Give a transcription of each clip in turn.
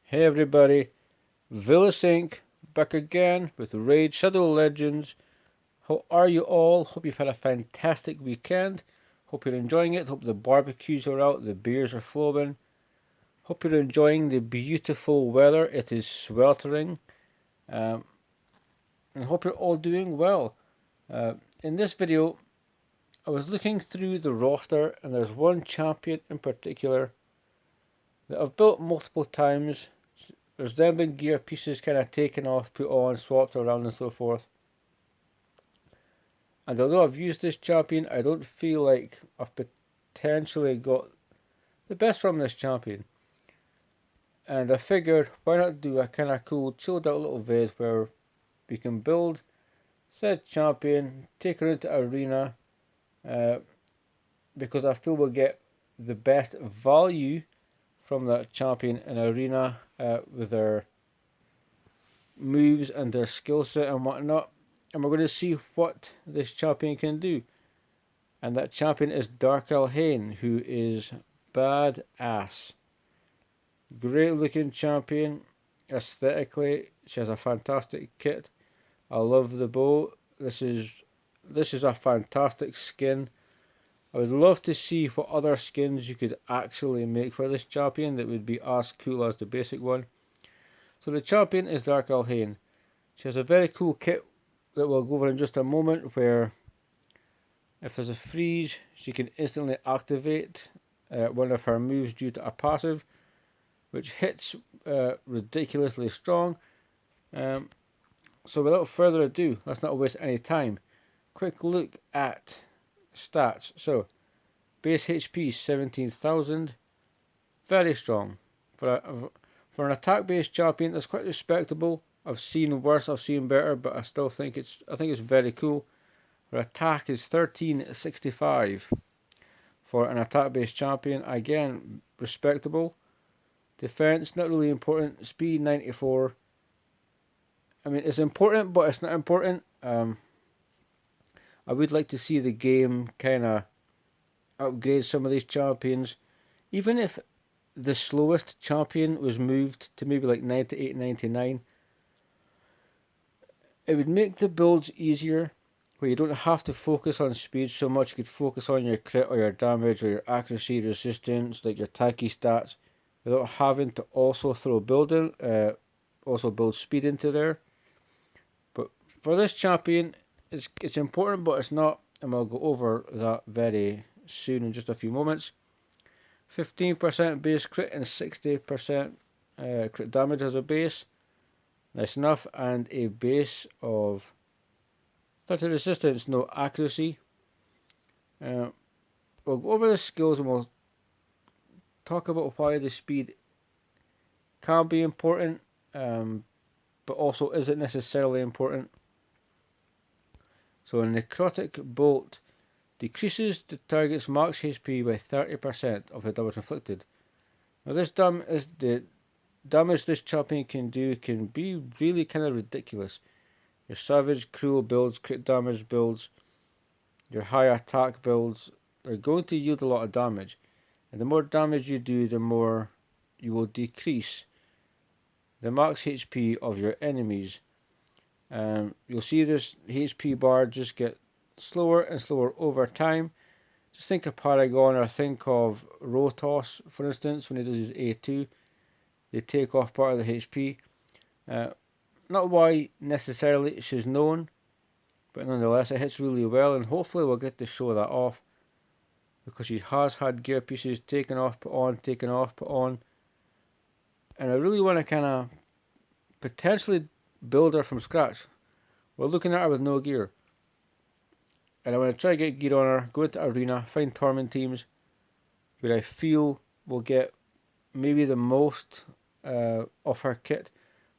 Hey everybody, Vilisink back again with Raid Shadow Legends. How are you all? Hope you've had a fantastic weekend. Hope you're enjoying it. Hope the barbecues are out, the beers are flowing. Hope you're enjoying the beautiful weather. It is sweltering. Um, and hope you're all doing well. In this video, I was looking through the roster and there's one champion in particular that I've built multiple times. There's then been gear pieces kind of taken off, put on, swapped around and so forth. And although I've used this champion, I don't feel like I've potentially got the best from this champion. And I figured, why not do a kind of cool, chilled out little vid where we can build said champion, take her into arena, uh, because I feel we'll get the best value from that champion in arena with their moves and their skill set and whatnot. And we're going to see what this champion can do. And that champion is Dark Elhain, who is badass. Great looking champion. Aesthetically, she has a fantastic kit. I love the bow. This is a fantastic skin. I would love to see what other skins you could actually make for this champion that would be as cool as the basic one. So the champion is Dark Elhain. She has a very cool kit that we'll go over in just a moment, where if there's a freeze, she can instantly activate one of her moves due to a passive, which hits ridiculously strong. So without further ado, let's not waste any time. Quick look at stats. So base HP 17,000, very strong. For an attack-based champion, that's quite respectable. I've seen worse, I've seen better, but I still think it's very cool. Her attack is 1365 for an attack-based champion. Again, respectable. Defense, not really important. Speed, 94. I mean, it's important, but it's not important. I would like to see the game kind of upgrade some of these champions. Even if the slowest champion was moved to maybe like 98, 99, it would make the builds easier, where you don't have to focus on speed so much. You could focus on your crit or your damage or your accuracy, resistance, like your tacky stats, without having to also throw building, also build speed into there. But for this champion, it's important, but it's not, and we'll go over that very soon in just a few moments. 15% base crit and 60% crit damage as a base. Nice enough, and a base of 30 resistance, no accuracy. We'll go over the skills and we'll talk about why the speed can be important, but also isn't necessarily important. So a necrotic bolt decreases the target's max HP by 30% of the damage inflicted. Now the damage this champion can do can be really kind of ridiculous. Your savage, cruel builds, crit damage builds, your high attack builds are going to yield a lot of damage. And the more damage you do, the more you will decrease the max HP of your enemies. You'll see this HP bar just get slower and slower over time. Just think of Paragon, or think of Rotos, for instance, when he does his A2. They take off part of the HP. Not why necessarily she's known, but nonetheless it hits really well, and hopefully we'll get to show that off, because she has had gear pieces taken off, put on, taken off, put on. And I really want to kind of potentially build her from scratch. We're looking at her with no gear. And I want to try to get gear on her, go into arena, find tournament teams where I feel we'll get maybe the most of her kit,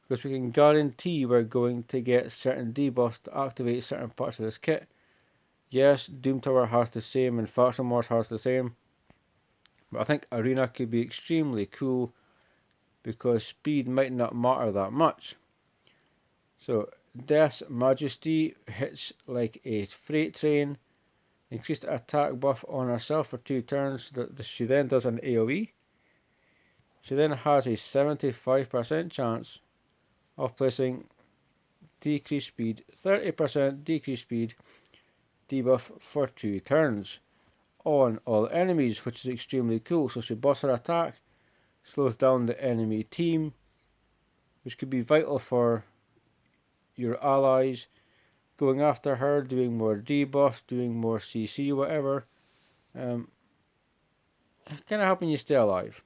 because we can guarantee we're going to get certain debuffs to activate certain parts of this kit. Yes, Doom Tower has the same and Faction Wars has the same, but I think arena could be extremely cool because speed might not matter that much. So Death's Majesty hits like a freight train. Increased attack buff on herself for 2 turns. She then does an AoE. She then has a 75% chance of placing decreased speed, 30% decreased speed debuff for 2 turns on all enemies, which is extremely cool. So she buffs her attack, slows down the enemy team, which could be vital for your allies going after her, doing more debuff, doing more CC, whatever. Kind of helping you stay alive.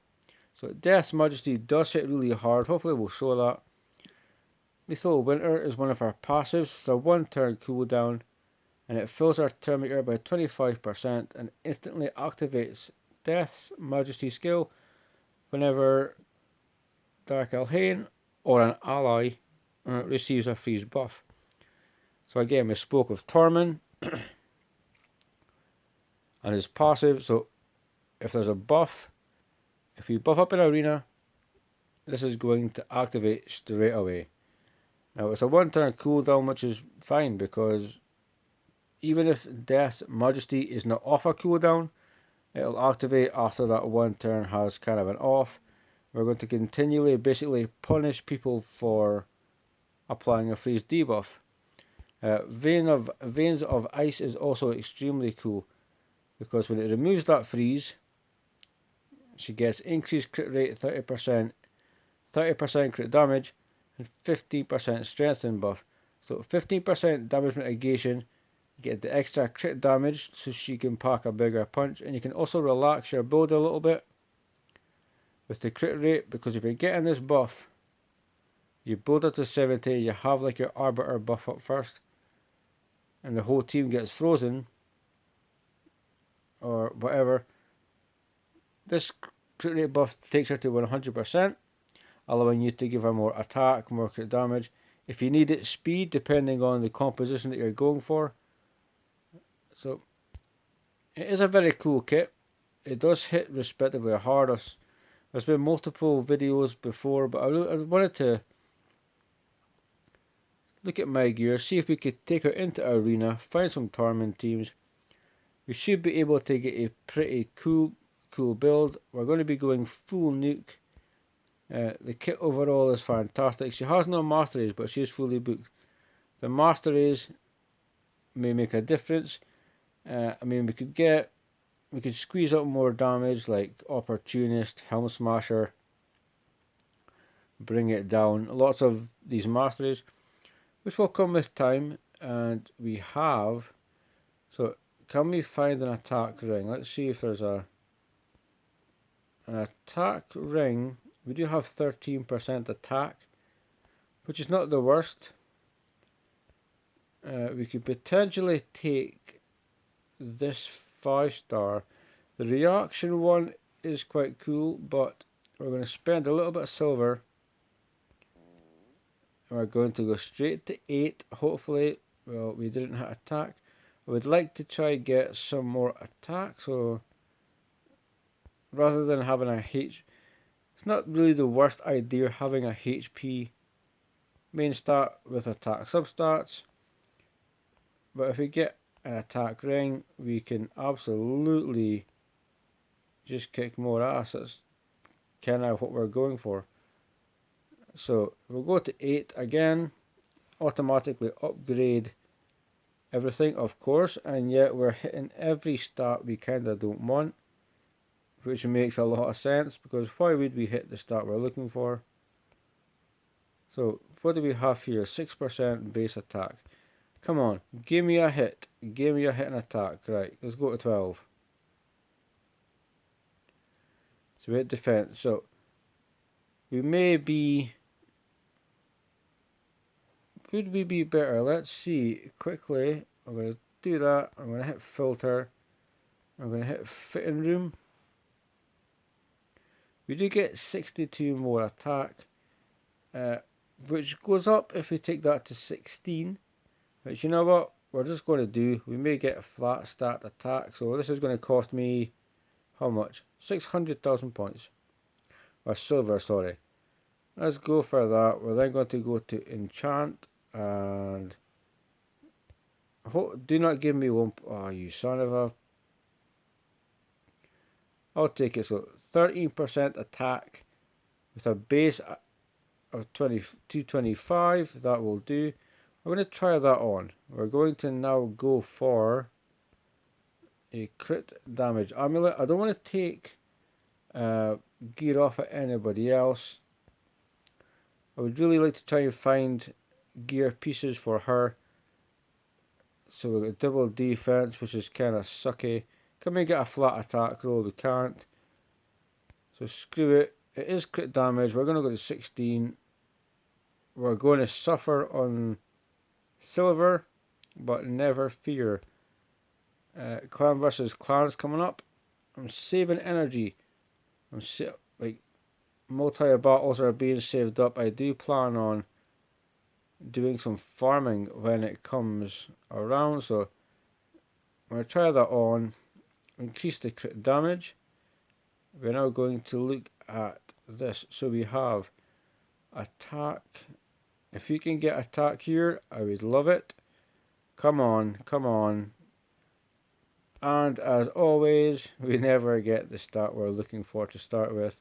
So Death's Majesty does hit really hard. Hopefully we'll show that. Lethal Winter is one of our passives. It's a 1 turn cooldown, and it fills our turn meter by 25% and instantly activates Death's Majesty skill whenever Dark Elhain or an ally receives a freeze buff. So again, we spoke of Tormund and his passive. So if there's a buff, if we buff up an arena, this is going to activate straight away. Now it's a 1 turn cooldown, which is fine because even if Death's Majesty is not off a cooldown, it'll activate after that 1 turn has kind of an off. We're going to continually basically punish people for applying a freeze debuff. Veins of Ice is also extremely cool because when it removes that freeze, she gets increased crit rate 30%, 30% crit damage, and 15% strengthen buff. So 15% damage mitigation, you get the extra crit damage so she can pack a bigger punch, and you can also relax your build a little bit with the crit rate, because if you're getting this buff, you build it to 70, you have like your Arbiter buff up first, and the whole team gets frozen, or whatever. This crit rate buff takes her to 100%, allowing you to give her more attack, more crit damage. If you need it, speed, depending on the composition that you're going for. So, it is a very cool kit. It does hit respectively hard. There's been multiple videos before, but I wanted to look at my gear, see if we could take her into arena, find some Tormund teams. We should be able to get a pretty cool build. We're going to be going full nuke. The kit overall is fantastic. She has no masteries, but she's fully booked. The masteries may make a difference. I mean, we could squeeze out more damage, like Opportunist, Helm Smasher, bring it down. Lots of these masteries, which will come with time, and we have. So, can we find an attack ring? Let's see if there's an attack ring. We do have 13% attack, which is not the worst. We could potentially take this 5-star. The reaction one is quite cool, but we're going to spend a little bit of silver. And we're going to go straight to 8, hopefully. Well, we didn't hit attack. I would like to try get some more attack, so rather than having a H, it's not really the worst idea having a HP main stat with attack substats. But if we get an attack ring, we can absolutely just kick more ass. That's kind of what we're going for. So we'll go to 8 again, automatically upgrade everything, of course, and yet we're hitting every stat we kind of don't want, which makes a lot of sense, because why would we hit the stat we're looking for? So what do we have here? 6% base attack. Come on, give me a hit. Give me a hit and attack. Right, let's go to 12. So we hit defense. So we may be. Could we be better? Let's see quickly. I'm going to do that. I'm going to hit filter. I'm going to hit fitting room. We do get 62 more attack, which goes up if we take that to 16. But you know what? We're just going to do. We may get a flat stat attack. So this is going to cost me how much? 600,000 points. Or silver, sorry. Let's go for that. We're then going to go to enchant. And do not give me one. Oh, you son of a. I'll take it. So 13% attack with a base of 225. That will do. We're going to try that on. We're going to now go for a crit damage amulet. I don't want to take gear off at anybody else. I would really like to try and find gear pieces for her. So we've got double defense, which is kind of sucky. Can we get a flat attack roll? We can't. So screw it. It is crit damage. We're going to go to 16. We're going to suffer on silver, but never fear. Clan versus clans coming up. I'm saving energy. Like multi battles are being saved up. I do plan on doing some farming when it comes around, so I'm going to try that on. Increase the crit damage. We're now going to look at this. So we have attack. If we can get attack here, I would love it. Come on, come on. And as always, we never get the stat we're looking for to start with.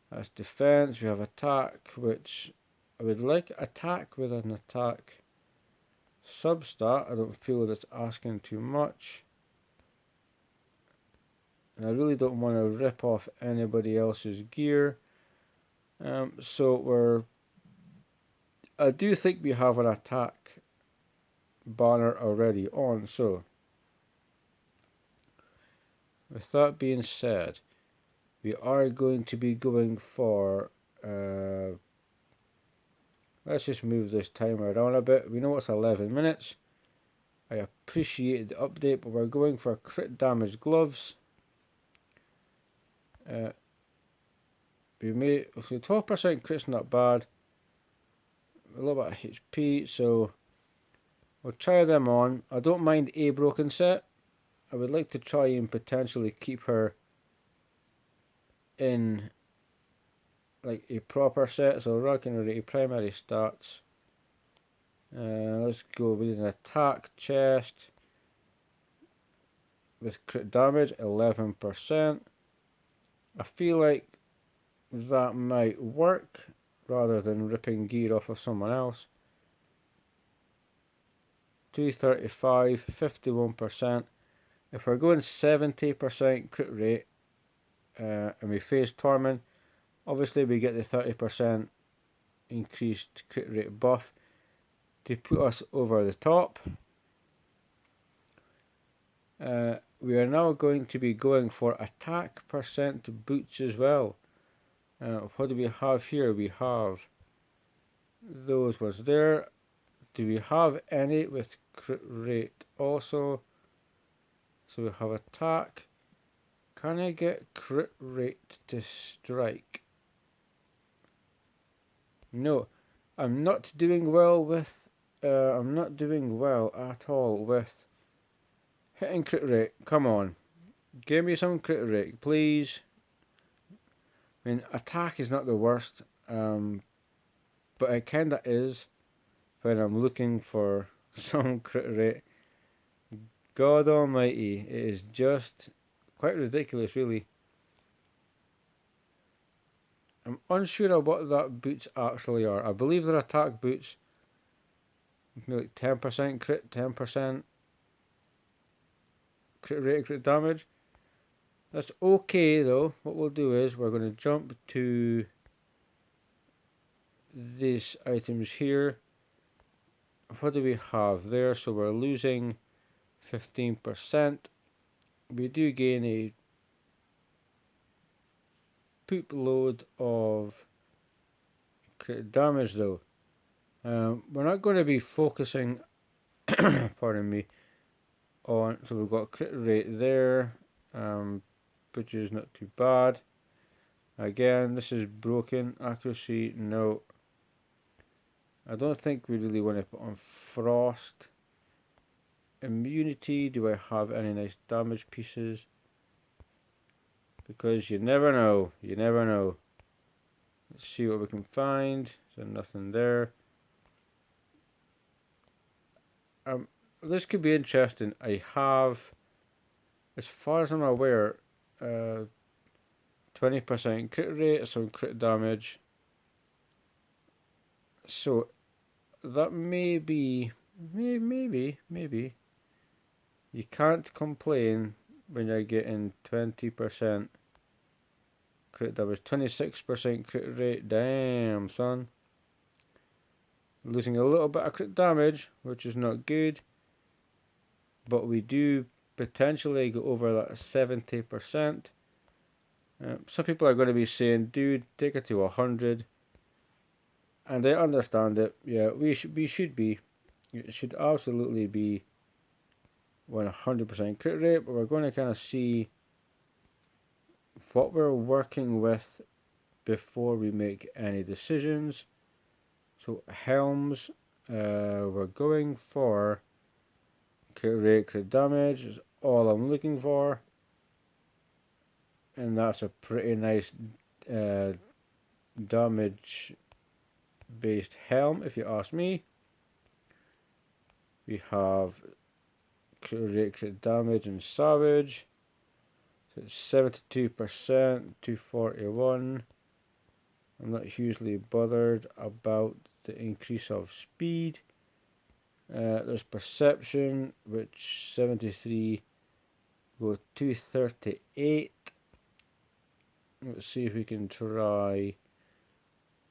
That's defense. We have attack, which I would like attack with an attack substat. I don't feel that's asking too much. And I really don't want to rip off anybody else's gear. So I do think we have an attack banner already on. So with that being said, we are going to be going for let's just move this timer around a bit. We know it's 11 minutes. I appreciate the update, but we're going for crit damage gloves. We made 12% crit's not bad. A little bit of HP, so we'll try them on. I don't mind a broken set. I would like to try and potentially keep her in like a proper set, so rocking her primary stats. Let's go with an attack chest with crit damage 11%. I feel like that might work rather than ripping gear off of someone else. 235, 51%. If we're going 70% crit rate and we face Torment, obviously we get the 30% increased crit rate buff to put us over the top. We are now going to be going for attack percent boots as well. What do we have here? We have those ones there. Do we have any with crit rate also? So we have attack. Can I get crit rate to strike? No, I'm not doing well with. I'm not doing well at all with hitting crit rate. Come on, give me some crit rate, please. I mean, attack is not the worst, but it kinda is when I'm looking for some crit rate. God almighty, it is just quite ridiculous, really. I'm unsure of what that boots actually are. I believe they're attack boots. Like 10% crit, 10% crit rate, crit damage. That's okay though. What we'll do is we're going to jump to these items here. What do we have there? So we're losing 15%. We do gain a poop load of crit damage though. We're not going to be focusing, pardon me, on, so we've got crit rate there, which is not too bad. Again, this is broken. Accuracy, no. I don't think we really want to put on frost. Immunity, do I have any nice damage pieces? Because you never know, you never know. Let's see what we can find. So nothing there. This could be interesting. I have, as far as I'm aware, 20% 20% crit rate, some crit damage. So that may be, maybe. You can't complain when you're getting 20% crit damage. 26% crit rate, damn son. Losing a little bit of crit damage, which is not good. But we do potentially go over that 70%. Some people are going to be saying, dude, take it to 100. And I understand it. Yeah, we should be. It should absolutely be 100% crit rate, but we're going to kind of see what we're working with before we make any decisions. So helms, we're going for crit rate, crit damage is all I'm looking for, and that's a pretty nice damage based helm if you ask me. We have crit rate, crit damage and savage. So it's 72%, 241. I'm not hugely bothered about the increase of speed. There's perception, which 73 go 238. Let's see if we can try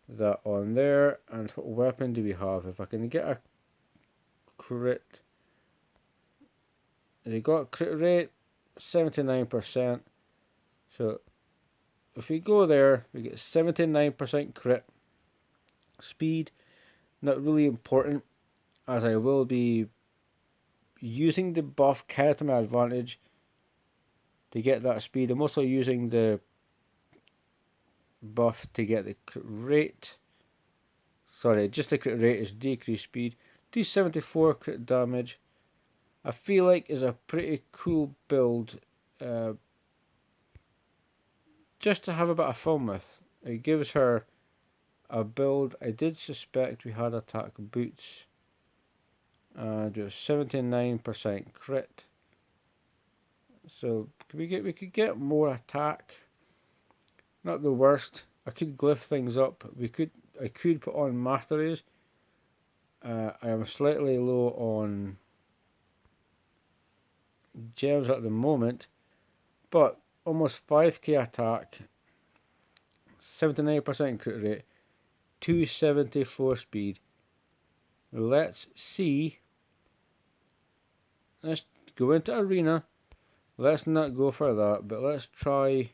that on there. And what weapon do we have? If I can get a crit, they got crit rate 79%. So if we go there, we get 79% crit. Speed, not really important, as I will be using the buff carry to my advantage to get that speed. I'm also using the buff to get the crit rate. Sorry, just the crit rate is decreased speed. 274 crit damage. I feel like is a pretty cool build, just to have a bit of fun with. It gives her a build. I did suspect we had attack boots, and just 79% crit. So we could get more attack. Not the worst. I could glyph things up. I could put on masteries. I am slightly low on gems at the moment, but almost 5k attack, 79% crit rate, 274 speed. Let's see. Let's go into arena. Let's not go for that, but let's try.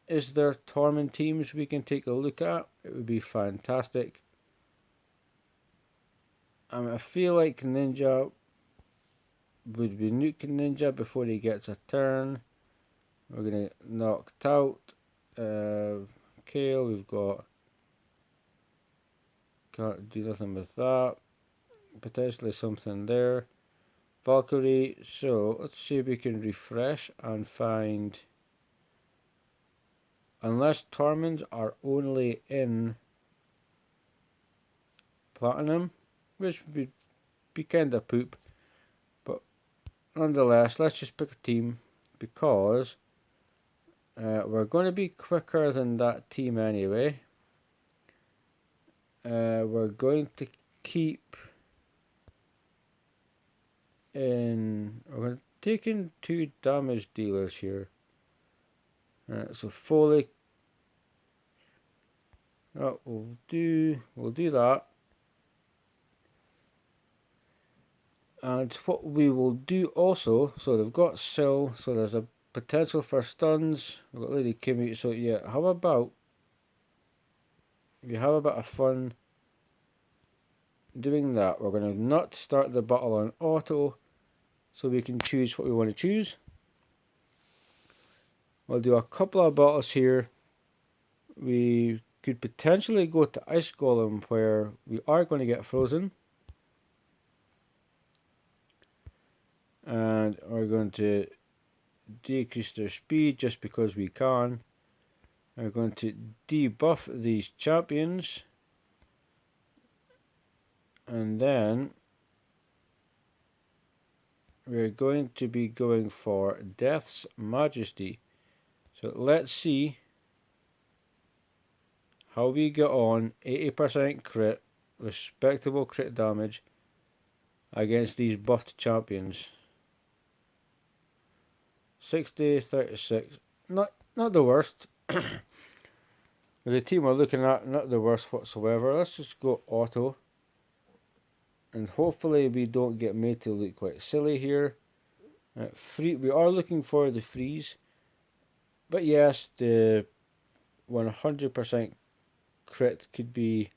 Is there Torment teams we can take a look at? It would be fantastic. I feel like Ninja would be nuking Ninja before he gets a turn. We're going to knock out Kale. We've got, can't do nothing with that. Potentially something there. Valkyrie. So let's see if we can refresh and find, unless Torments are only in Platinum, which would be kind of poop, but nonetheless, let's just pick a team, because we're going to be quicker than that team anyway. We're going to keep in, we're taking 2 damage dealers here. So Foley, we'll do that. And what we will do also, so they've got Syl, so there's a potential for stuns. We've got Lady Kimmy, so yeah, how about we have a bit of fun doing that. We're going to not start the battle on auto, so we can choose what we want to choose. We'll do a couple of battles here. We could potentially go to Ice Golem, where we are going to get frozen. And we're going to decrease their speed just because we can. We're going to debuff these champions. And then we're going to be going for Death's Majesty. So let's see how we get on. 80% crit, respectable crit damage against these buffed champions. 60, 36, not the worst. The team we're looking at, not the worst whatsoever. Let's just go auto. And hopefully we don't get made to look quite silly here. We are looking for the freeze. But yes, the 100% crit could be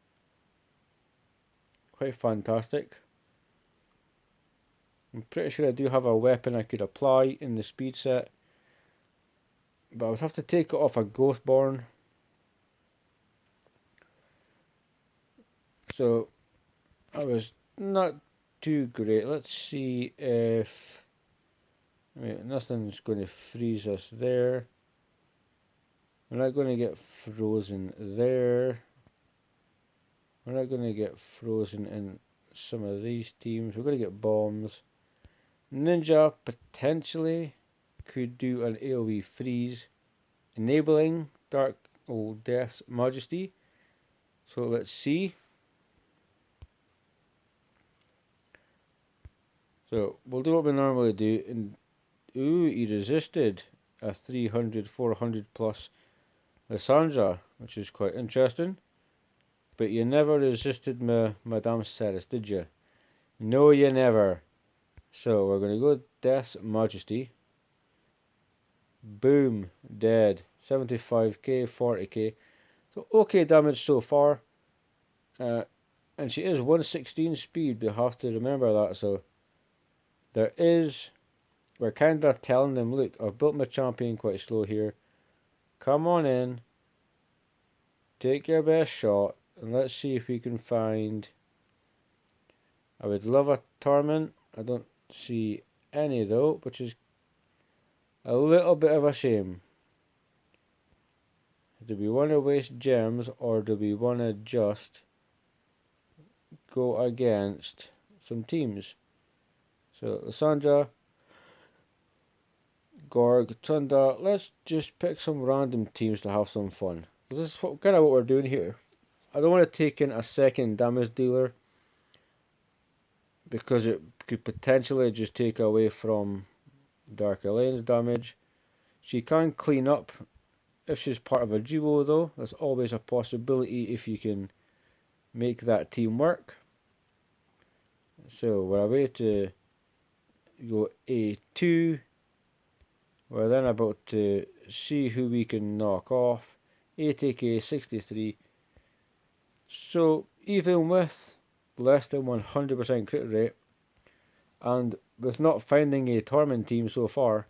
quite fantastic. I'm pretty sure I do have a weapon I could apply in the speed set. But I would have to take it off a Ghostborn. So I was not too great. Let's see if nothing's going to freeze us there. We're not going to get frozen there. We're not going to get frozen in some of these teams. We're going to get bombs. Ninja potentially could do an AoE freeze, enabling Dark Old Death's Majesty. So let's see. So we'll do what we normally do. And ooh, he resisted a 300, 400 plus Lysandra, which is quite interesting. But you never resisted Madame Ceres, did you? No, you never. So we're going to go Death's Majesty. Boom, dead. 75k, 40k. So okay damage so far. And she is 116 speed, we have to remember that. So we're kind of telling them, look, I've built my champion quite slow here. Come on in. Take your best shot. And let's see if we can find... I would love a Torment. I don't see any though, which is a little bit of a shame. Do we want to waste gems, or do we want to just go against some teams? So Lysandra, Gorg, Tunda, let's just pick some random teams to have some fun. This is kind of what we're doing here. I don't want to take in a second damage dealer, because it could potentially just take away from Dark Elhain's damage. She can clean up if she's part of a duo though. That's always a possibility if you can make that team work. So we're about to go A2. We're then about to see who we can knock off. ATK 63. So even with less than 100% crit rate, and with not finding a Torment team so far,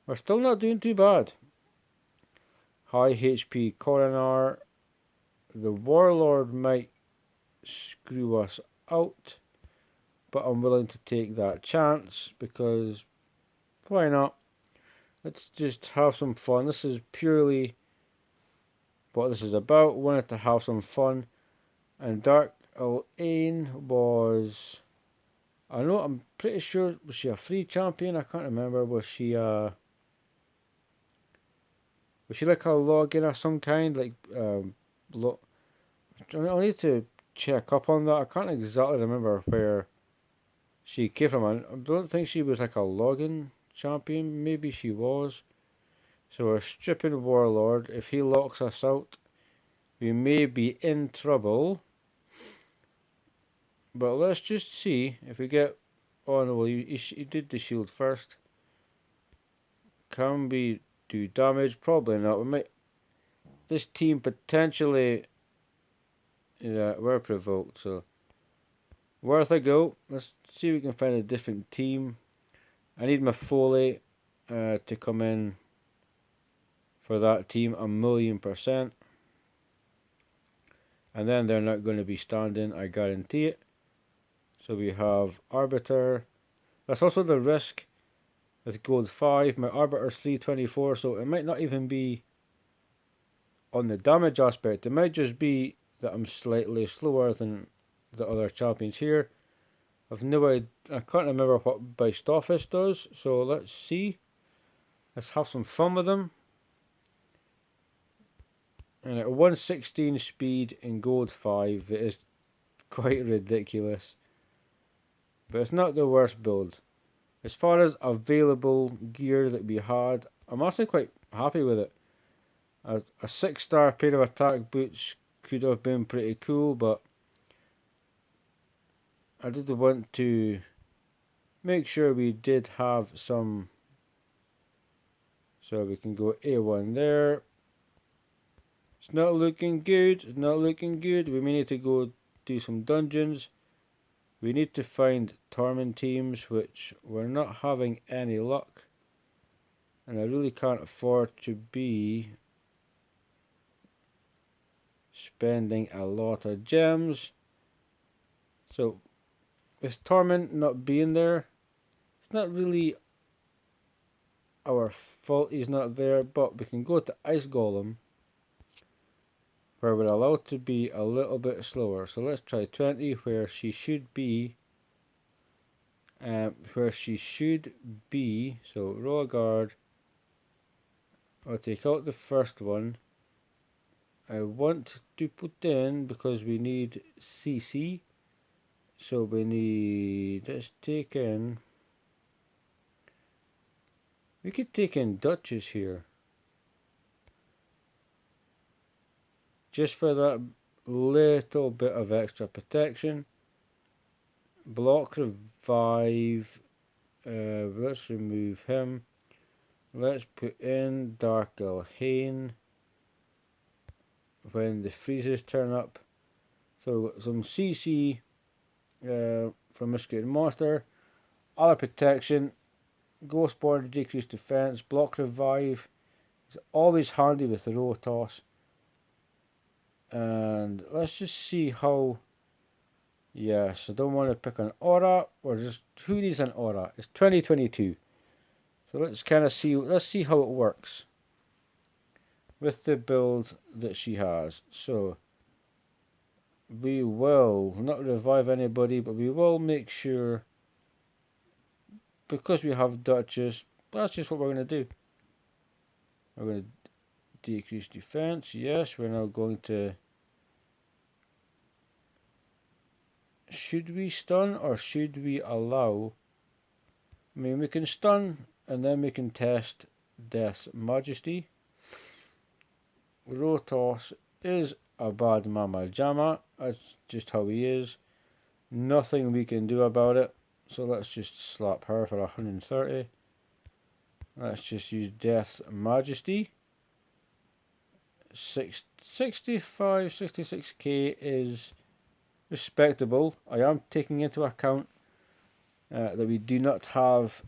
we're still not doing too bad. High HP Coronar. The Warlord might screw us out, but I'm willing to take that chance, because why not? Let's just have some fun. This is purely what this is about. Wanted to have some fun. And Dark Elhain was... I know, I'm pretty sure, was she a free champion? I can't remember. Was she like a login of some kind? Like, I'll need to check up on that. I can't exactly remember where she came from. I don't think she was like a login champion. Maybe she was. So we're stripping Warlord. If he locks us out, we may be in trouble. But let's just see if we get... Oh no, well, he did the shield first. Can we do damage? Probably not. We might... This team potentially... Yeah, we're provoked, so... Worth a go. Let's see if we can find a different team. I need my Foley to come in for that team 1,000,000%. And then they're not going to be standing, I guarantee it. So we have Arbiter. That's also the risk with gold 5. My Arbiter's 324, so it might not even be on the damage aspect. It might just be that I'm slightly slower than the other champions here. I've no idea. I can't remember what Bystoffice does, so let's see. Let's have some fun with them. And at 116 speed in gold 5, it is quite ridiculous. But it's not the worst build. As far as available gear that we had, I'm actually quite happy with it. A 6-star pair of attack boots could have been pretty cool, but I did want to make sure we did have some. So we can go A1 there. It's not looking good. It's not looking good. We may need to go do some dungeons. We need to find torment teams, which we're not having any luck. And I really can't afford to be spending a lot of gems. So with torment not being there, it's not really our fault he's not there, but we can go to Ice Golem, where we're allowed to be a little bit slower. So let's try 20, where she should be. So row a guard. I'll take out the first one. I want to put in, because we need CC. So we need, let's take in, we could take in Duchess here. Just for that little bit of extra protection. Block revive. Let's remove him. Let's put in Dark Elhain when the freezes turn up. So some CC from Mysticated Monster. Other protection. Ghostborn to decrease defense. Block revive. It's always handy with the row toss. And let's just see how. Yes, I don't want to pick an aura, or just who needs an aura? It's 2022. So let's kind of see, let's see how it works with the build that she has. So we will not revive anybody, but we will make sure, because we have Duchess, that's just what we're going to do. We're going to decrease defense. Yes, we're now going to. Should we stun or should we allow? I mean, we can stun and then we can test Death's Majesty. Rotos is a bad mama jamma. That's just how he is. Nothing we can do about it. So let's just slap her for 130. Let's just use Death's Majesty. 65, 66k is respectable. I am taking into account that we do not have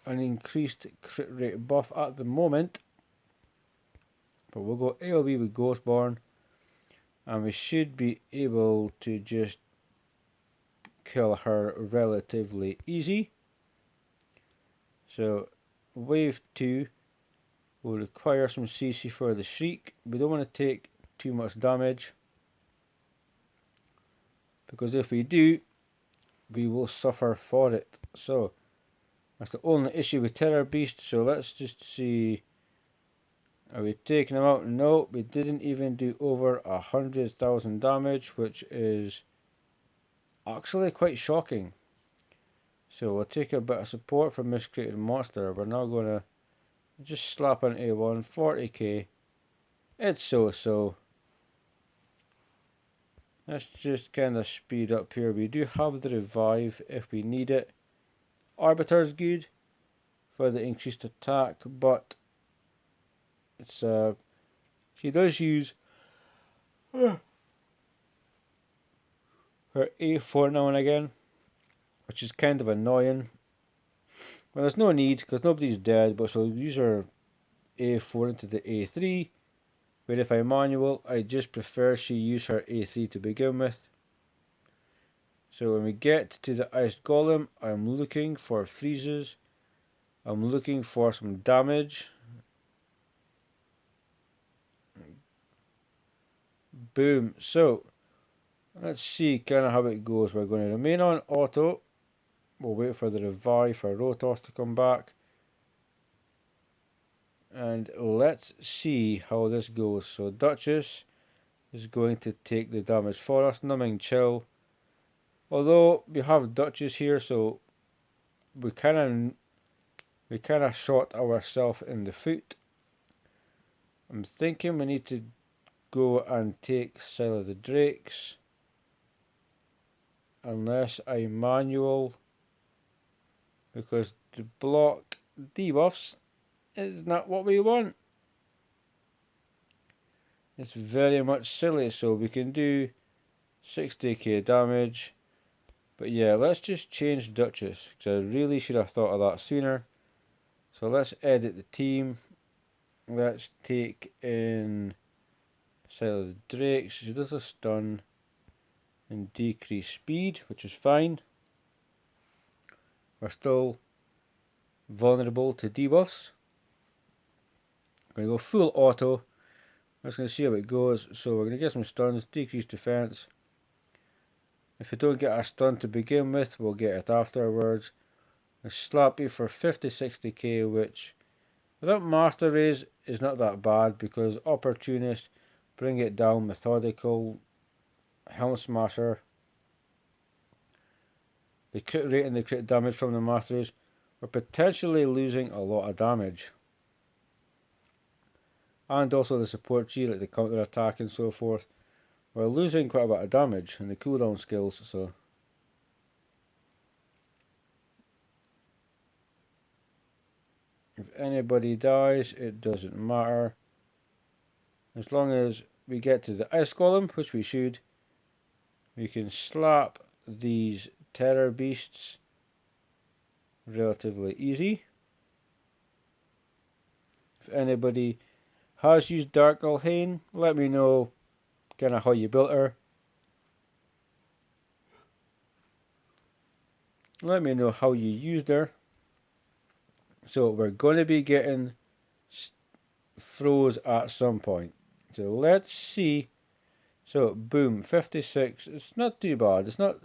an increased crit rate buff at the moment. But we'll go AOB with Ghostborn, and we should be able to just kill her relatively easy. So wave 2 will require some CC for the Shriek. We don't want to take too much damage, because if we do, we will suffer for it. So that's the only issue with Terror Beast. So let's just see. Are we taking him out? No, we didn't even do over 100,000 damage, which is actually quite shocking. So we'll take a bit of support from Mysticated Monster. We're now going to just slap an A1, 40k. It's so. Let's just kind of speed up here. We do have the revive if we need it. Arbiter's good for the increased attack, but it's she does use her A4 now and again, which is kind of annoying. Well, there's no need because nobody's dead, but she'll use her A4 into the A3. But if I'm manual, I just prefer she use her A3 to begin with. So when we get to the Ice Golem, I'm looking for freezes. I'm looking for some damage. Boom. So let's see kind of how it goes. We're going to remain on auto. We'll wait for the revive for Rotos to come back. And let's see how this goes. So Duchess is going to take the damage for us. Numbing Chill. Although we have Duchess here, so we kind of shot ourselves in the foot. I'm thinking we need to go and take Sile of the Drakes. Unless I manual, because to block debuffs is not what we want. It's very much silly, so we can do 60k damage. But yeah, let's just change Duchess, because I really should have thought of that sooner. So let's edit the team. Let's take in Sile of the Drakes. She does a stun and decrease speed, which is fine. We're still vulnerable to debuffs. I'm going to go full auto. I'm just going to see how it goes. So we're going to get some stuns, decrease defense. If we don't get our stun to begin with, we'll get it afterwards. A slap you for 50-60k, which without Master Raise is not that bad, because Opportunist, bring it down, Methodical, Helm Smasher, the crit rate and the crit damage from the Master Raise, we're potentially losing a lot of damage. And also the support G, like the counter attack and so forth. We're losing quite a bit of damage in the cooldown skills, so if anybody dies, it doesn't matter. As long as we get to the Ice Golem, which we should, we can slap these Terror Beasts relatively easy. If anybody has used Dark Elhain, let me know kind of how you built her. Let me know how you used her. So we're going to be getting froze at some point. So let's see. So boom, 56. It's not too bad. It's not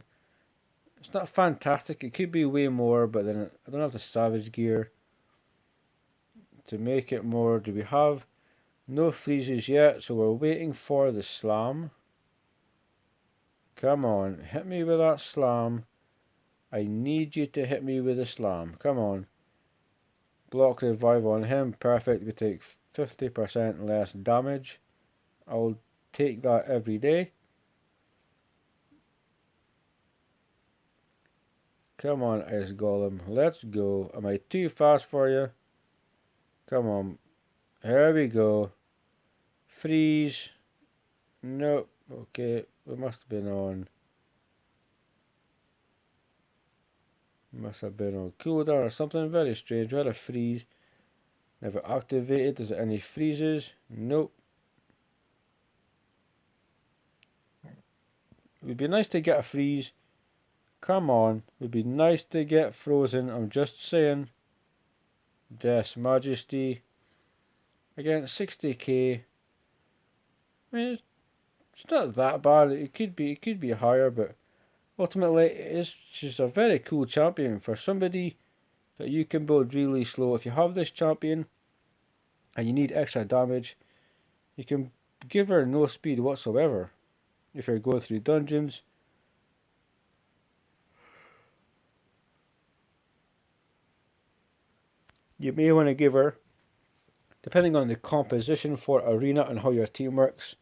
fantastic. It could be way more, but then I don't have the Savage gear to make it more. Do we have no freezes yet? So we're waiting for the slam. Come on, hit me with that slam. I need you to hit me with a slam. Come on. Block revive on him. Perfect. We take 50% less damage. I'll take that every day. Come on, Ice Golem. Let's go. Am I too fast for you? Come on. Here we go. Freeze. Nope. Okay. We must have been on. Must have been on cooldown or something very strange. We had a freeze. Never activated. Is there any freezes? Nope. It would be nice to get a freeze. Come on. It would be nice to get frozen. I'm just saying. Death's Majesty. Against 60k. I mean, it's not that bad. It could be higher, but ultimately it's just a very cool champion for somebody that you can build really slow. If you have this champion and you need extra damage, you can give her no speed whatsoever. If you're going through dungeons, you may want to give her, depending on the composition for arena and how your team works,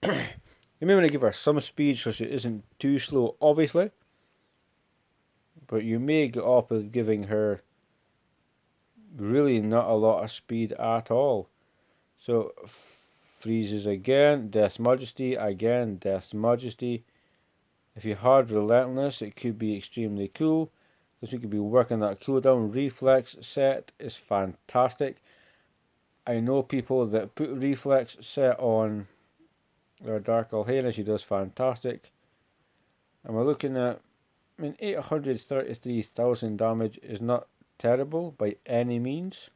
you may want to give her some speed so she isn't too slow, obviously. But you may get off with giving her really not a lot of speed at all. So freezes again, Death's Majesty again, Death's Majesty. If you had Relentless, it could be extremely cool, because we could be working that cooldown. Reflex set is fantastic. I know people that put Reflex set on their Dark Elhain, and she does fantastic. And we're looking at, I mean, 833,000 damage is not terrible by any means.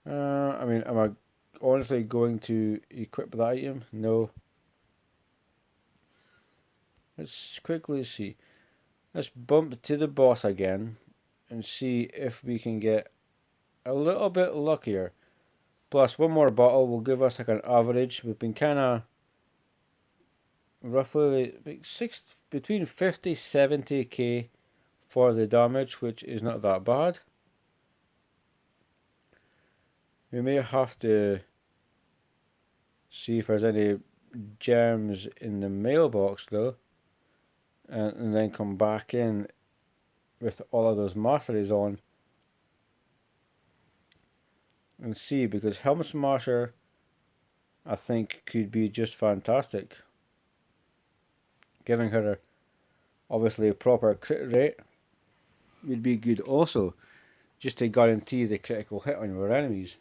I mean, am I honestly going to equip that item? No. Let's quickly see. Let's bump to the boss again. and see if we can get a little bit luckier. Plus, one more bottle will give us like an average. We've been kind of roughly like between 50-70k for the damage, which is not that bad. We may have to see if there's any gems in the mailbox though, and then come back in with all of those masteries on and see, because Helm Smasher I think could be just fantastic. Giving her obviously a proper crit rate would be good also, just to guarantee the critical hit on your enemies.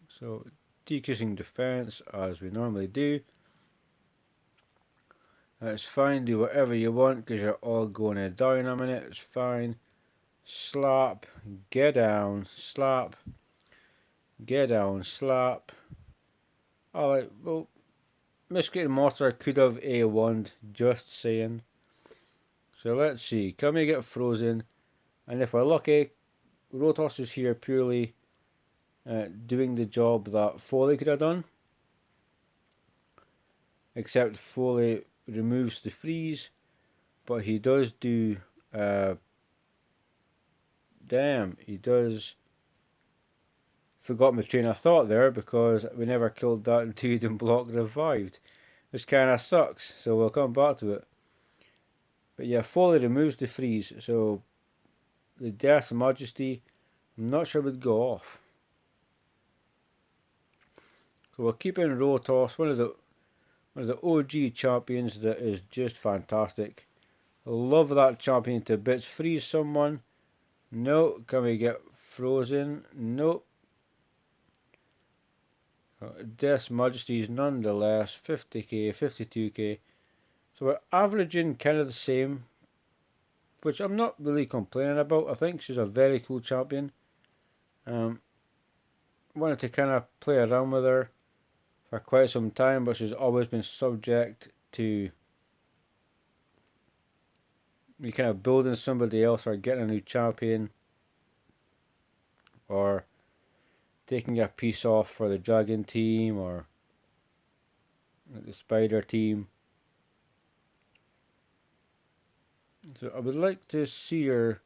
So decreasing defense as we normally do. That's fine, do whatever you want because you're all going to die in a minute, it's fine. Slap, get down, slap, get down, slap. Alright, well, Miscreating Monster could have A1'd, just saying. So let's see, can we get frozen? And if we're lucky, Rotos is here purely doing the job that Foley could have done. Except Foley removes the freeze, but he does do damn, he does. Forgot my train of thought there because we never killed that dude and block revived, which kinda sucks, so we'll come back to it. But yeah, Foley removes the freeze, so the Death's Majesty I'm not sure would go off. So we'll keep in Rotos, one of the OG champions that is just fantastic. Love that champion to bits. Freeze someone. No. Can we get frozen? Nope. Death's Majesties nonetheless. 50k, 52k. So we're averaging kind of the same, which I'm not really complaining about. I think she's a very cool champion. Wanted to kind of play around with her for quite some time, but she's always been subject to me kind of building somebody else or getting a new champion or taking a piece off for the dragon team or the spider team. So I would like to see her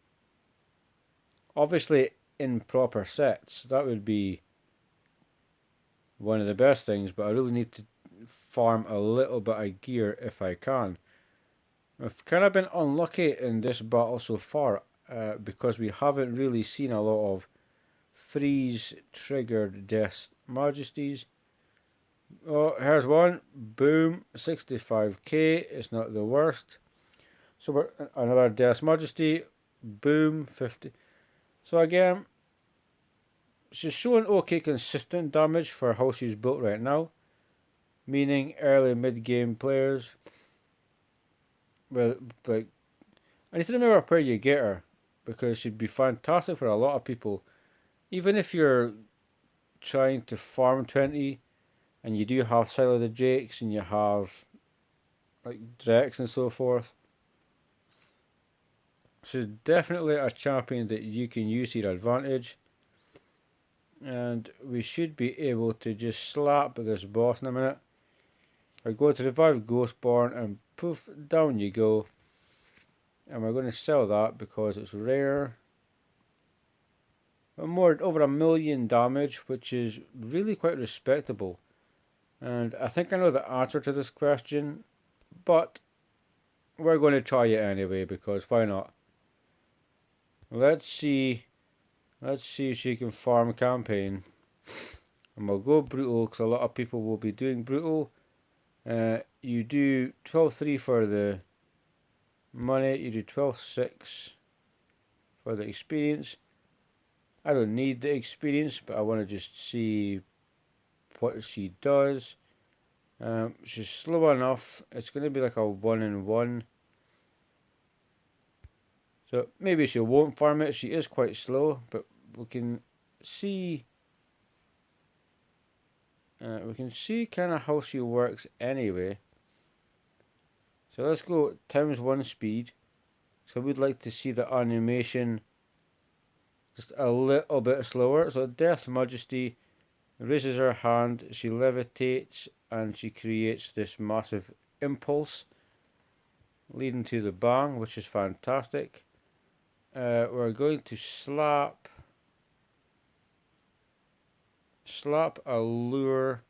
obviously in proper sets. That would be one of the best things, but I really need to farm a little bit of gear if I can. I've kind of been unlucky in this battle so far because we haven't really seen a lot of freeze triggered Death Majesties. Oh, here's one. Boom, 65k. It's not the worst. So we're another Death Majesty. Boom, 50. So again, she's showing okay consistent damage for how she's built right now, meaning early mid-game players. Well, but I need to remember where you get her because she'd be fantastic for a lot of people. Even if you're trying to farm 20 and you do have Silo the Drakes and you have like Drex and so forth, she's definitely a champion that you can use to your advantage. And we should be able to just slap this boss in a minute. We're going to revive Ghostborn and poof, down you go. And we're going to sell that because it's rare. More over 1,000,000 damage, which is really quite respectable. And I think I know the answer to this question, but we're going to try it anyway because why not? Let's see if she can farm campaign. And we'll go brutal because a lot of people will be doing brutal. You do 12.3 for the money, you do 12.6 for the experience. I don't need the experience, but I want to just see what she does. She's slow enough. It's going to be like a 1-in-1. So maybe she won't farm it. She is quite slow, but we can see We can see kind of how she works anyway. So let's go times 1 speed. So we'd like to see the animation just a little bit slower. So Death Majesty raises her hand, she levitates, and she creates this massive impulse leading to the bang, which is fantastic. We're going to slap allure,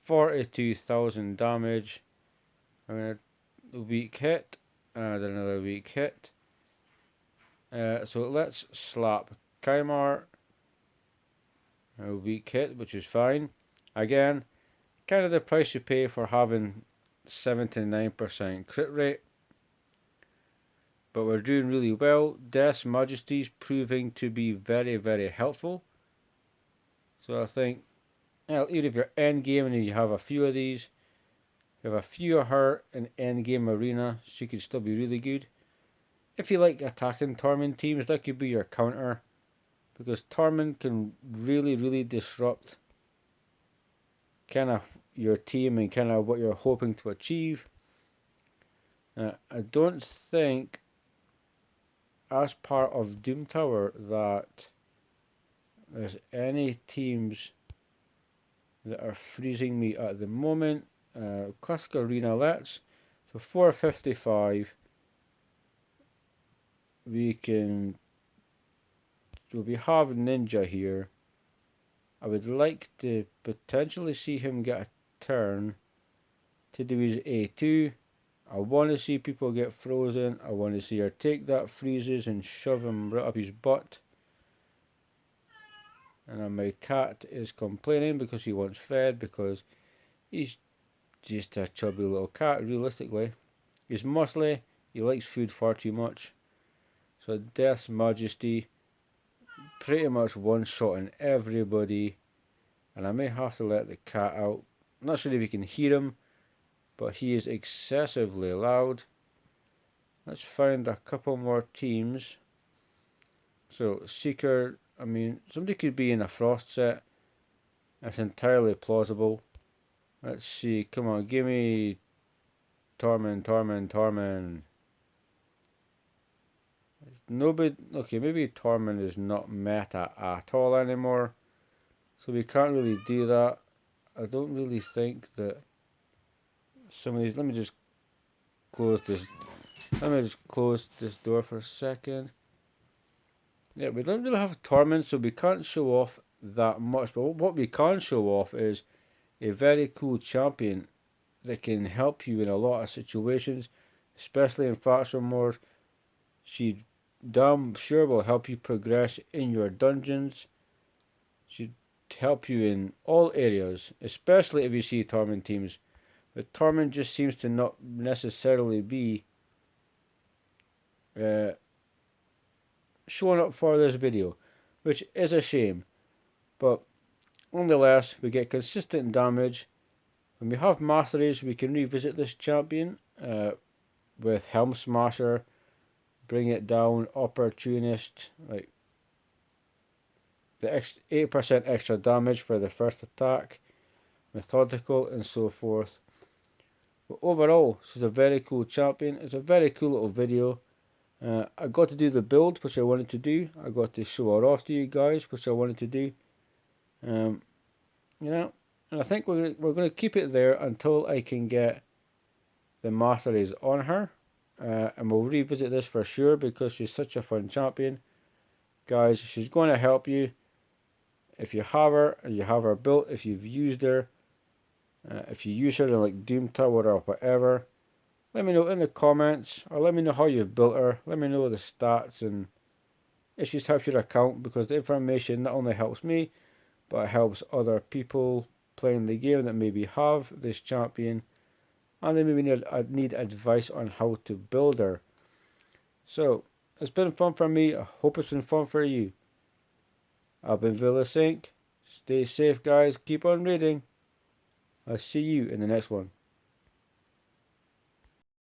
42,000 damage. I'm going to weak hit and another weak hit. So let's slap Kymar, a weak hit, which is fine. Again, kind of the price you pay for having 79% crit rate. But we're doing really well. Death's Majesty's proving to be very, very helpful. So I think, even if you're end game and you have a few of these, you have a few of her in end game arena, she could still be really good. If you like attacking Torment teams, that could be your counter, because Torment can really, really disrupt kind of your team and kind of what you're hoping to achieve. I don't think, as part of Doom Tower, that there's any teams that are freezing me at the moment. Classic Arena, let's. So 455. We have Ninja here. I would like to potentially see him get a turn to do his A2. I want to see people get frozen. I want to see her take that freezes and shove him right up his butt. And my cat is complaining because he wants fed, because he's just a chubby little cat, realistically. He's muscly, he likes food far too much. So Death's Majesty, pretty much one-shotting everybody. And I may have to let the cat out. I'm not sure if you can hear him, but he is excessively loud. Let's find a couple more teams. So Seeker, I mean, somebody could be in a Frost set. That's entirely plausible. Let's see, come on, give me Torment. Nobody, okay, maybe Torment is not meta at all anymore, so we can't really do that. I don't really think that some of these, let me just close this door for a second. Yeah, we don't really have Torment, so we can't show off that much, but what we can show off is a very cool champion that can help you in a lot of situations, especially in faction wars. She damn sure will help you progress in your dungeons. She'd help you in all areas, especially if you see Torment teams. But Torment just seems to not necessarily be showing up for this video, which is a shame. But nonetheless, we get consistent damage. When we have masteries, we can revisit this champion with Helm Smasher, bring it down, Opportunist, like the 8% extra damage for the first attack, Methodical, and so forth. But overall, she's a very cool champion. It's a very cool little video. I got to do the build, which I wanted to do. I got to show her off to you guys, which I wanted to do. You know, and I think we're going to keep it there until I can get the masteries on her. And we'll revisit this for sure, because she's such a fun champion. Guys, she's going to help you. If you have her, and you have her built, if you've used her, if you use her in like Doom Tower or whatever, let me know in the comments, or let me know how you've built her. Let me know the stats and if she's helped your account, because the information not only helps me, but it helps other people playing the game that maybe have this champion, and they maybe need advice on how to build her. So, it's been fun for me. I hope it's been fun for you. I've been Vilisink. Stay safe, guys. Keep on reading. I'll see you in the next one.